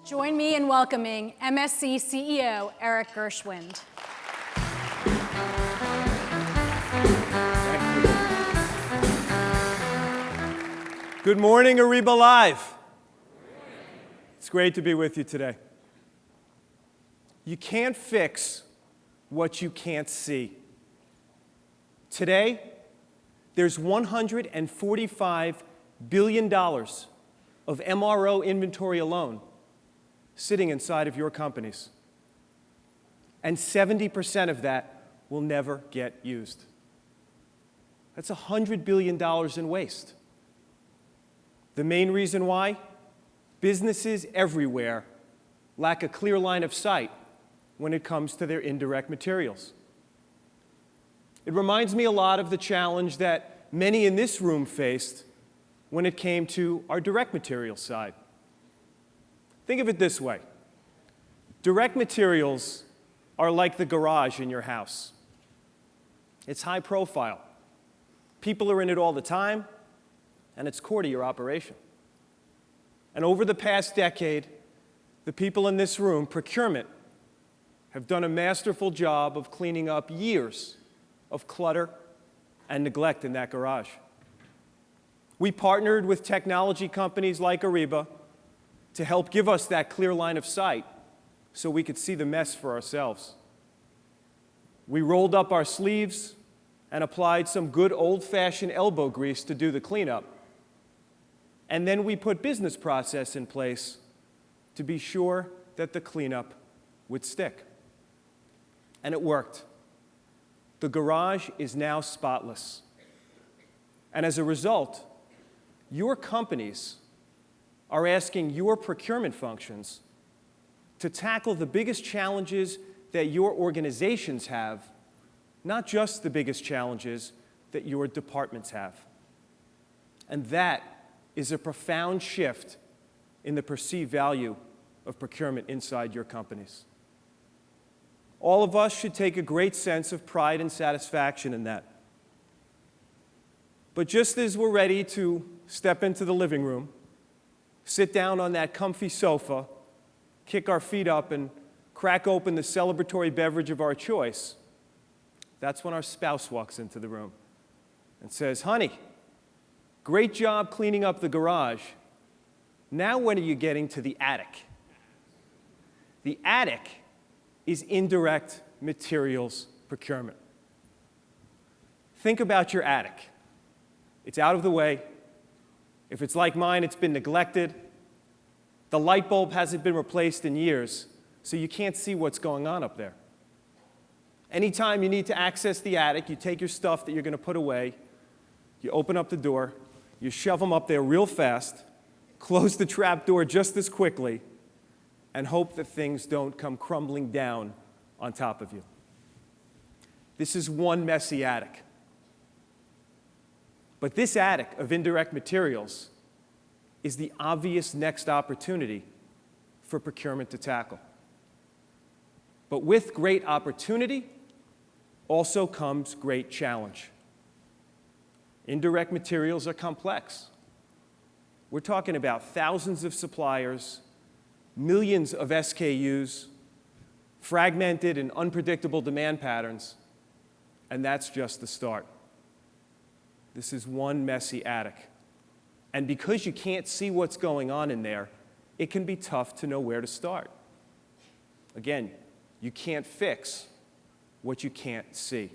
Join me in welcoming MSC CEO Erik Gershwind. Good morning, Ariba Live. It's great to be with you today. You can't fix what you can't see. Today, there's $145 billion of MRO inventory alone sitting inside of your companies. And 70% of that will never get used. That's $100 billion in waste. The main reason why? Businesses everywhere lack a clear line of sight when it comes to their indirect materials. It reminds me a lot of the challenge that many in this room faced when it came to our direct materials side. Think of it this way. Direct materials are like the garage in your house. It's high profile. People are in it all the time, and it's core to your operation. And over the past decade, the people in this room, procurement, have done a masterful job of cleaning up years of clutter and neglect in that garage. We partnered with technology companies like Ariba to help give us that clear line of sight so we could see the mess for ourselves. We rolled up our sleeves and applied some good old-fashioned elbow grease to do the cleanup. And then we put business process in place to be sure that the cleanup would stick. And it worked. The garage is now spotless. And as a result, your companies are asking your procurement functions to tackle the biggest challenges that your organizations have, not just the biggest challenges that your departments have. And that is a profound shift in the perceived value of procurement inside your companies. All of us should take a great sense of pride and satisfaction in that. But just as we're ready to step into the living room, sit down on that comfy sofa, kick our feet up, and crack open the celebratory beverage of our choice, that's when our spouse walks into the room and says, "Honey, great job cleaning up the garage. Now when are you getting to the attic?" The attic is indirect materials procurement. Think about your attic. It's out of the way. If it's like mine, it's been neglected. The light bulb hasn't been replaced in years, so you can't see what's going on up there. Anytime you need to access the attic, you take your stuff that you're going to put away, you open up the door, you shove them up there real fast, close the trap door just as quickly, and hope that things don't come crumbling down on top of you. This is one messy attic. But this attic of indirect materials is the obvious next opportunity for procurement to tackle. But with great opportunity also comes great challenge. Indirect materials are complex. We're talking about thousands of suppliers, millions of SKUs, fragmented and unpredictable demand patterns, and that's just the start. This is one messy attic. And because you can't see what's going on in there, it can be tough to know where to start. Again, you can't fix what you can't see.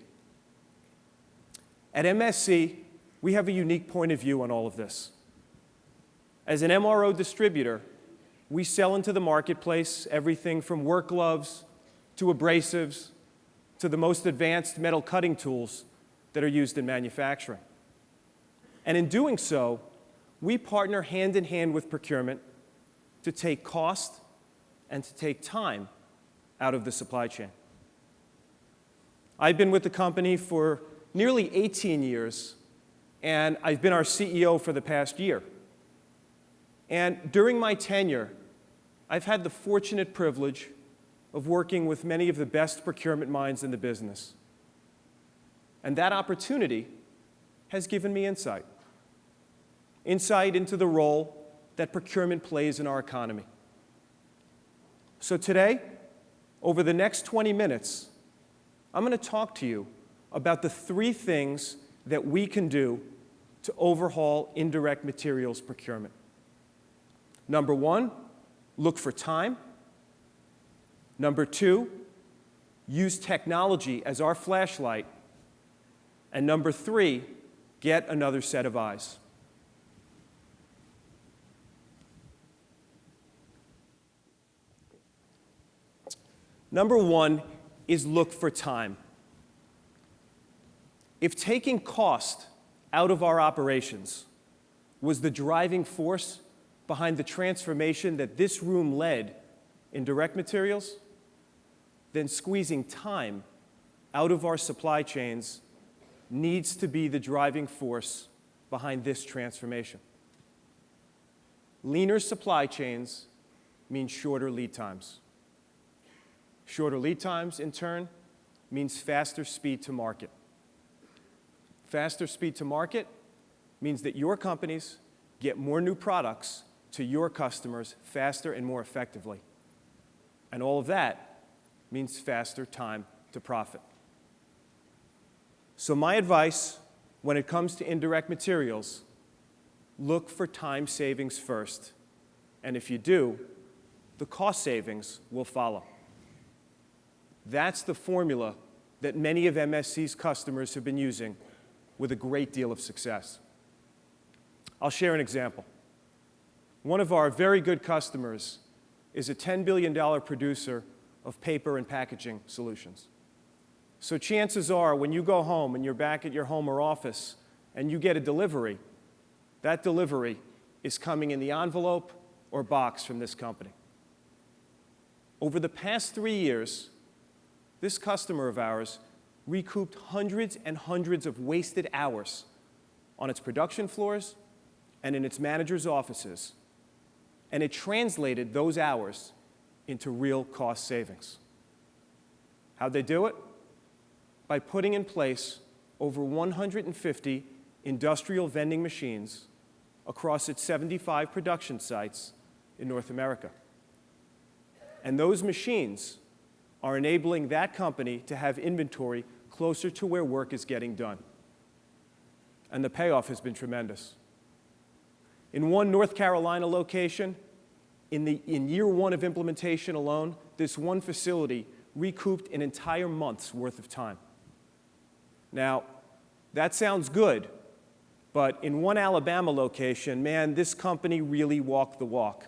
At MSC, we have a unique point of view on all of this. As an MRO distributor, we sell into the marketplace everything from work gloves to abrasives to the most advanced metal cutting tools that are used in manufacturing. And in doing so, we partner hand in hand with procurement to take cost and to take time out of the supply chain. I've been with the company for nearly 18 years, and I've been our CEO for the past year. And during my tenure, I've had the fortunate privilege of working with many of the best procurement minds in the business. And that opportunity has given me insight into the role that procurement plays in our economy. So today, over the next 20 minutes, I'm going to talk to you about the 3 things that we can do to overhaul indirect materials procurement. Number 1, look for time. Number 2, use technology as our flashlight. And number 3, get another set of eyes. Number 1 is look for time. If taking cost out of our operations was the driving force behind the transformation that this room led in direct materials, then squeezing time out of our supply chains needs to be the driving force behind this transformation. Leaner supply chains mean shorter lead times. Shorter lead times, in turn, means faster speed to market. Faster speed to market means that your companies get more new products to your customers faster and more effectively. And all of that means faster time to profit. So my advice when it comes to indirect materials, look for time savings first. And if you do, the cost savings will follow. That's the formula that many of MSC's customers have been using with a great deal of success. I'll share an example. One of our very good customers is a $10 billion producer of paper and packaging solutions. So chances are when you go home and you're back at your home or office and you get a delivery, that delivery is coming in the envelope or box from this company. Over the past 3 years, this customer of ours recouped hundreds and hundreds of wasted hours on its production floors and in its managers' offices, and it translated those hours into real cost savings. How'd they do it? By putting in place over 150 industrial vending machines across its 75 production sites in North America. And those machines are enabling that company to have inventory closer to where work is getting done. And the payoff has been tremendous. In one North Carolina location, in year 1 of implementation alone, this one facility recouped an entire month's worth of time. Now, that sounds good, but in one Alabama location, man, this company really walked the walk.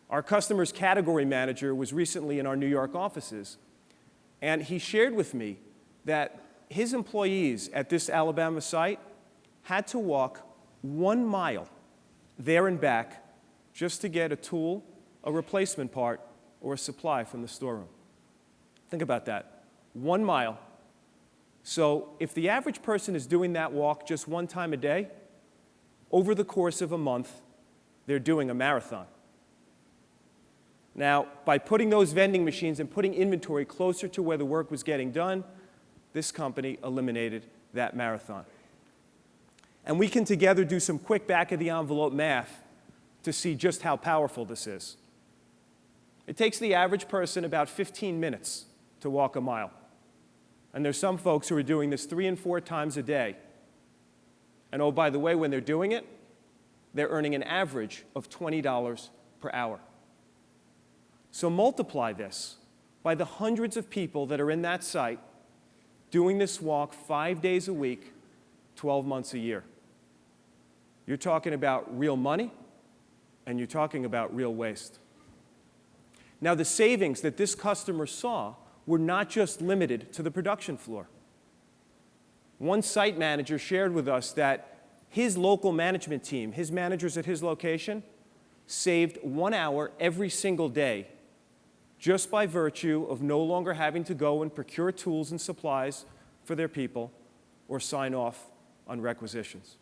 Our customer's category manager was recently in our New York offices, and he shared with me that his employees at this Alabama site had to walk 1 mile there and back just to get a tool, a replacement part, or a supply from the storeroom. Think about that. 1 mile. So if the average person is doing that walk just 1 time a day, over the course of a month, they're doing a marathon. Now, by putting those vending machines and putting inventory closer to where the work was getting done, this company eliminated that marathon. And we can together do some quick back-of-the-envelope math to see just how powerful this is. It takes the average person about 15 minutes to walk a mile. And there's some folks who are doing this 3 and 4 times a day. And oh, by the way, when they're doing it, they're earning an average of $20 per hour. So multiply this by the hundreds of people that are in that site doing this walk 5 days a week, 12 months a year. You're talking about real money, and you're talking about real waste. Now, the savings that this customer saw were not just limited to the production floor. One site manager shared with us that his local management team, his managers at his location, saved 1 hour every single day just by virtue of no longer having to go and procure tools and supplies for their people or sign off on requisitions.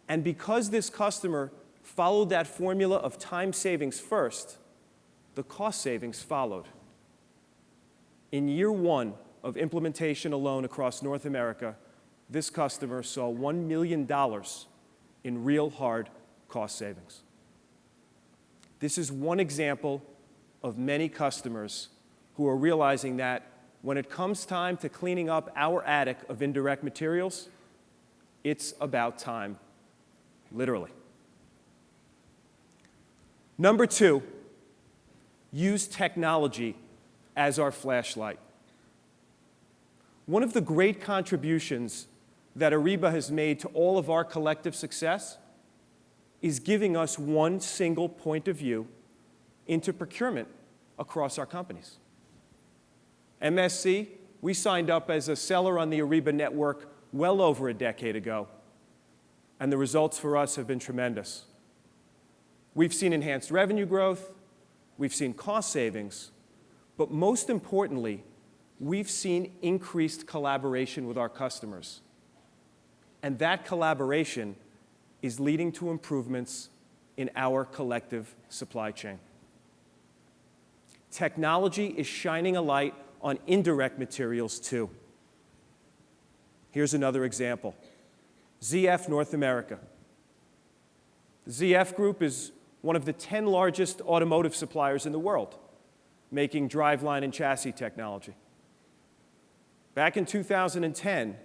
And because this customer followed that formula of time savings first, the cost savings followed. In year 1 of implementation alone across North America, this customer saw $1 million in real hard cost savings. This is one example of many customers who are realizing that when it comes time to cleaning up our attic of indirect materials, it's about time, literally. Number two, use technology as our flashlight. One of the great contributions that Ariba has made to all of our collective success is giving us one single point of view into procurement across our companies. MSC, we signed up as a seller on the Ariba network well over a decade ago, and the results for us have been tremendous. We've seen enhanced revenue growth, we've seen cost savings, but most importantly, we've seen increased collaboration with our customers. And that collaboration is leading to improvements in our collective supply chain. Technology is shining a light on indirect materials too. Here's another example. ZF North America. The ZF Group is one of the 10 largest automotive suppliers in the world, making driveline and chassis technology. Back in 2010,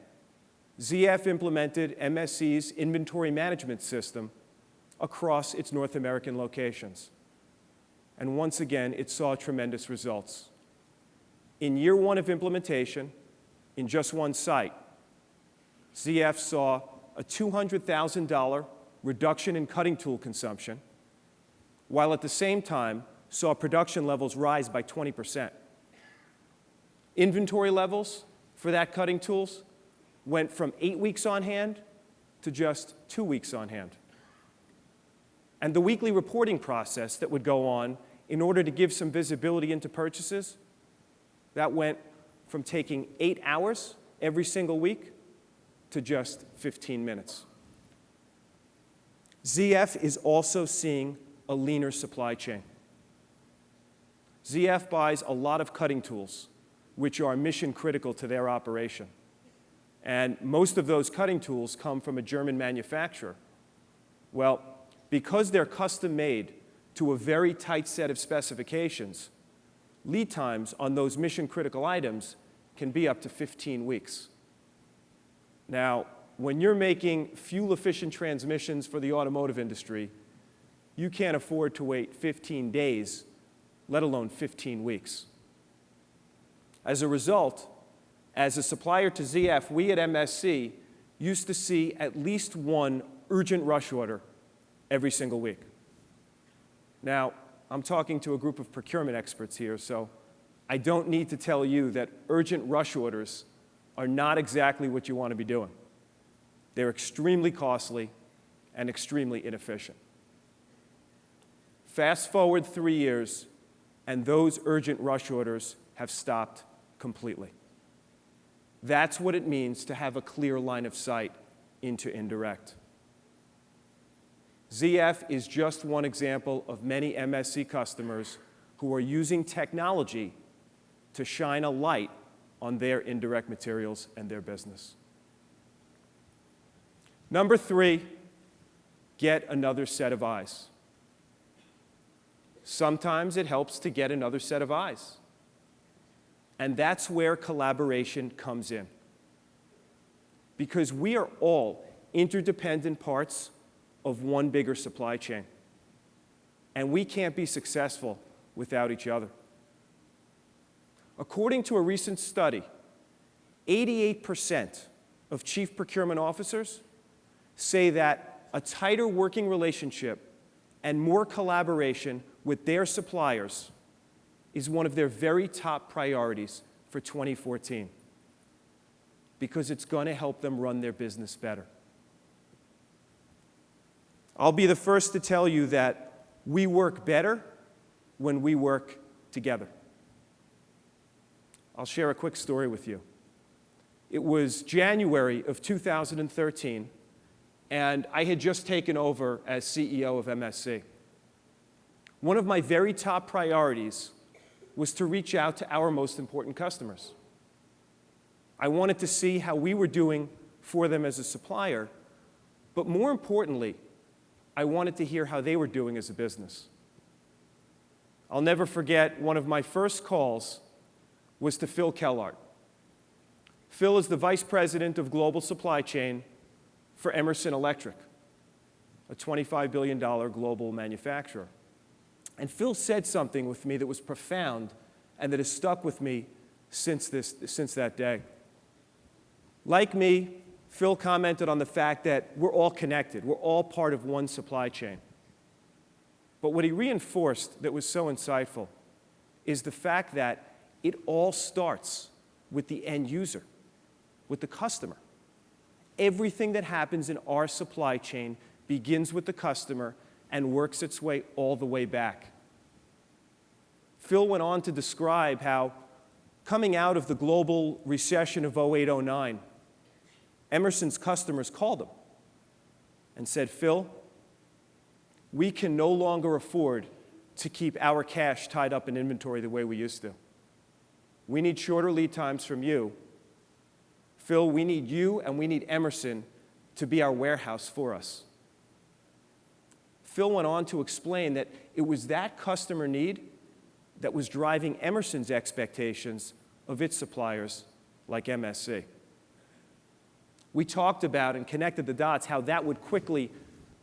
ZF implemented MSC's inventory management system across its North American locations. And once again, it saw tremendous results. In year one of implementation, in just one site, ZF saw a $200,000 reduction in cutting tool consumption, while at the same time saw production levels rise by 20%. Inventory levels for that cutting tools went from 8 weeks on hand to just 2 weeks on hand. And the weekly reporting process that would go on in order to give some visibility into purchases, that went from taking 8 hours every single week to just 15 minutes. ZF is also seeing a leaner supply chain. ZF buys a lot of cutting tools, which are mission critical to their operation. And most of those cutting tools come from a German manufacturer. Well, because they're custom made to a very tight set of specifications, lead times on those mission critical items can be up to 15 weeks. Now, when you're making fuel efficient transmissions for the automotive industry, you can't afford to wait 15 days, let alone 15 weeks. As a result, as a supplier to ZF, we at MSC used to see at least one urgent rush order every single week. Now, I'm talking to a group of procurement experts here, so I don't need to tell you that urgent rush orders are not exactly what you want to be doing. They're extremely costly and extremely inefficient. Fast forward 3 years, and those urgent rush orders have stopped completely. That's what it means to have a clear line of sight into indirect. ZF is just one example of many MSC customers who are using technology to shine a light on their indirect materials and their business. Number 3, get another set of eyes. Sometimes it helps to get another set of eyes. And that's where collaboration comes in. Because we are all interdependent parts of one bigger supply chain. And we can't be successful without each other. According to a recent study, 88% of chief procurement officers say that a tighter working relationship and more collaboration with their suppliers is one of their very top priorities for 2014, because it's going to help them run their business better. I'll be the first to tell you that we work better when we work together. I'll share a quick story with you. It was January of 2013, and I had just taken over as CEO of MSC. One of my very top priorities was to reach out to our most important customers. I wanted to see how we were doing for them as a supplier, but more importantly, I wanted to hear how they were doing as a business. I'll never forget one of my first calls was to Phil Kellart. Phil is the Vice President of Global Supply Chain for Emerson Electric, a $25 billion global manufacturer. And Phil said something with me that was profound and that has stuck with me since that day. Like me, Phil commented on the fact that we're all connected. We're all part of one supply chain. But what he reinforced that was so insightful is the fact that it all starts with the end user, with the customer. Everything that happens in our supply chain begins with the customer and works its way all the way back. Phil went on to describe how, coming out of the global recession of 08-09, Emerson's customers called him and said, "Phil, we can no longer afford to keep our cash tied up in inventory the way we used to. We need shorter lead times from you. Phil, we need you and we need Emerson to be our warehouse for us." Phil went on to explain that it was that customer need that was driving Emerson's expectations of its suppliers like MSC. We talked about and connected the dots how that would quickly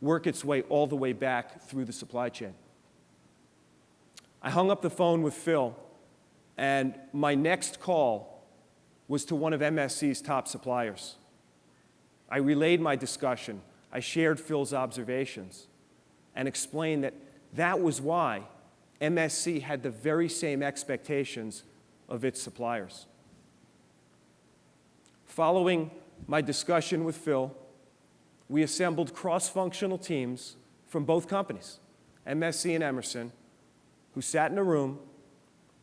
work its way all the way back through the supply chain. I hung up the phone with Phil, and my next call was to one of MSC's top suppliers. I relayed my discussion. I shared Phil's observations and explained that that was why MSC had the very same expectations of its suppliers. Following my discussion with Phil, we assembled cross-functional teams from both companies, MSC and Emerson, who sat in a room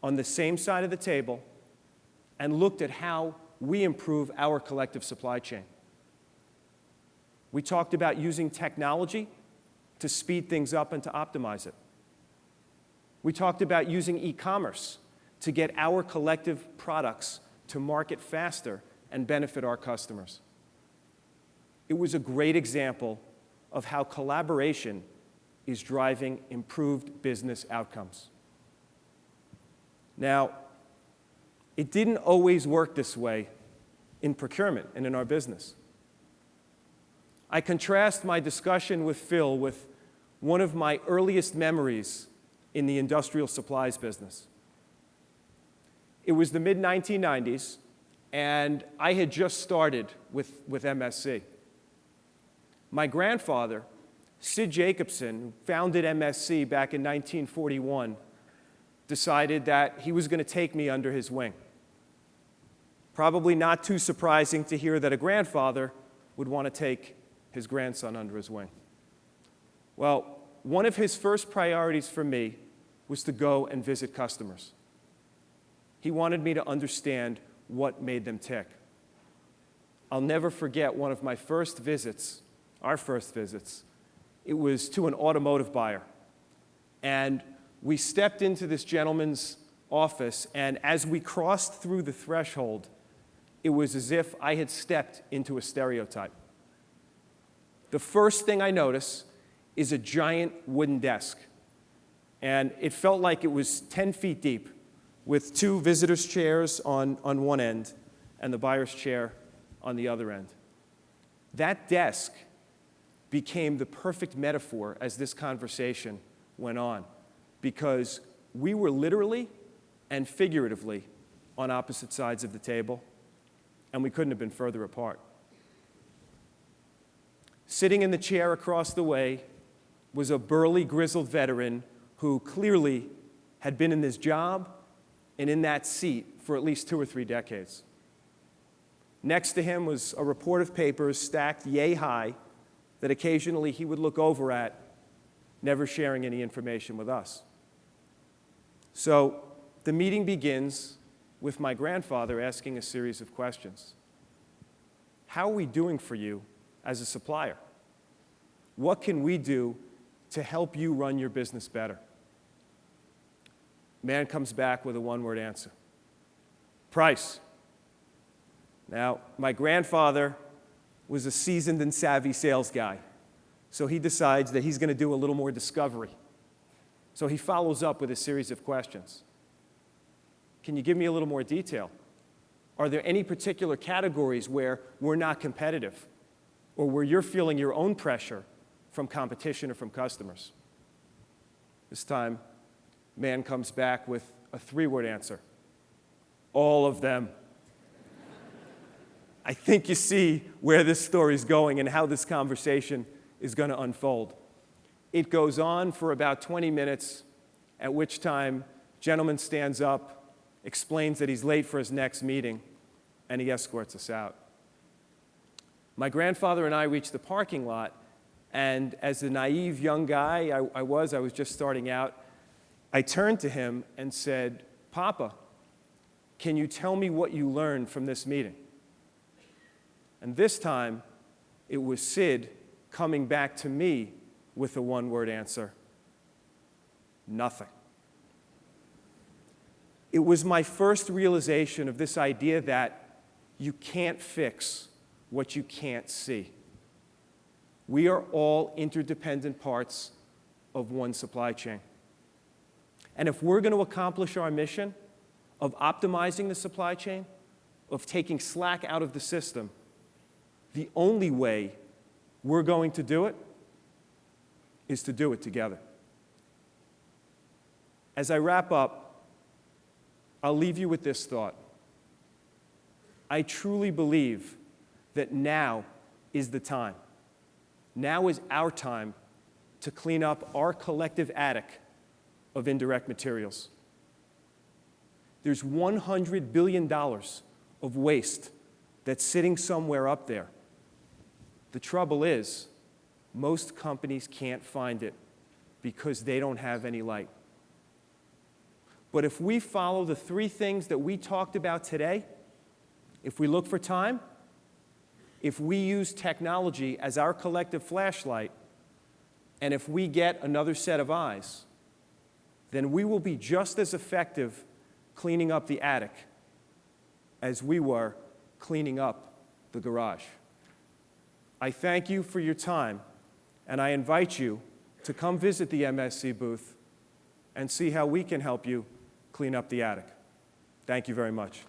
on the same side of the table and looked at how we improve our collective supply chain. We talked about using technology to speed things up and to optimize it. We talked about using e-commerce to get our collective products to market faster and benefit our customers. It was a great example of how collaboration is driving improved business outcomes. Now, it didn't always work this way in procurement and in our business. I contrast my discussion with Phil with one of my earliest memories in the industrial supplies business. It was the mid-1990s, and I had just started with MSC. My grandfather, Sid Jacobson, who founded MSC back in 1941, decided that he was going to take me under his wing. Probably not too surprising to hear that a grandfather would want to take his grandson under his wing. Well, one of his first priorities for me was to go and visit customers. He wanted me to understand what made them tick. I'll never forget one of my first visits, our first visits. It was to an automotive buyer. And we stepped into this gentleman's office, and as we crossed through the threshold, it was as if I had stepped into a stereotype. The first thing I noticed is a giant wooden desk. And it felt like it was 10 feet deep, with two visitors' chairs on one end and the buyer's chair on the other end. That desk became the perfect metaphor as this conversation went on, because we were literally and figuratively on opposite sides of the table, and we couldn't have been further apart. Sitting in the chair across the way was a burly, grizzled veteran who clearly had been in this job and in that seat for at least 2 or 3 decades. Next to him was a report of papers stacked yay high that occasionally he would look over at, never sharing any information with us. So the meeting begins with my grandfather asking a series of questions. How are we doing for you as a supplier? What can we do to help you run your business better? Man comes back with a one-word answer: price. Now, my grandfather was a seasoned and savvy sales guy, so he decides that he's going to do a little more discovery. So he follows up with a series of questions. Can you give me a little more detail? Are there any particular categories where we're not competitive or where you're feeling your own pressure from competition or from customers? This time, man comes back with a 3-word answer. All of them. I think you see where this story's going and how this conversation is going to unfold. It goes on for about 20 minutes, at which time, gentleman stands up, explains that he's late for his next meeting, and he escorts us out. My grandfather and I reached the parking lot, and as the naive young guy I was just starting out, I turned to him and said, "Papa, can you tell me what you learned from this meeting?" And this time, it was Sid coming back to me with a 1-word answer: nothing. It was my first realization of this idea that you can't fix what you can't see. We are all interdependent parts of one supply chain. And if we're going to accomplish our mission of optimizing the supply chain, of taking slack out of the system, the only way we're going to do it is to do it together. As I wrap up, I'll leave you with this thought. I truly believe that now is the time. Now is our time to clean up our collective attic of indirect materials. There's $100 billion of waste that's sitting somewhere up there. The trouble is, most companies can't find it because they don't have any light. But if we follow the 3 things that we talked about today, if we look for time, if we use technology as our collective flashlight, and if we get another set of eyes, then we will be just as effective cleaning up the attic as we were cleaning up the garage. I thank you for your time, and I invite you to come visit the MSC booth and see how we can help you clean up the attic. Thank you very much.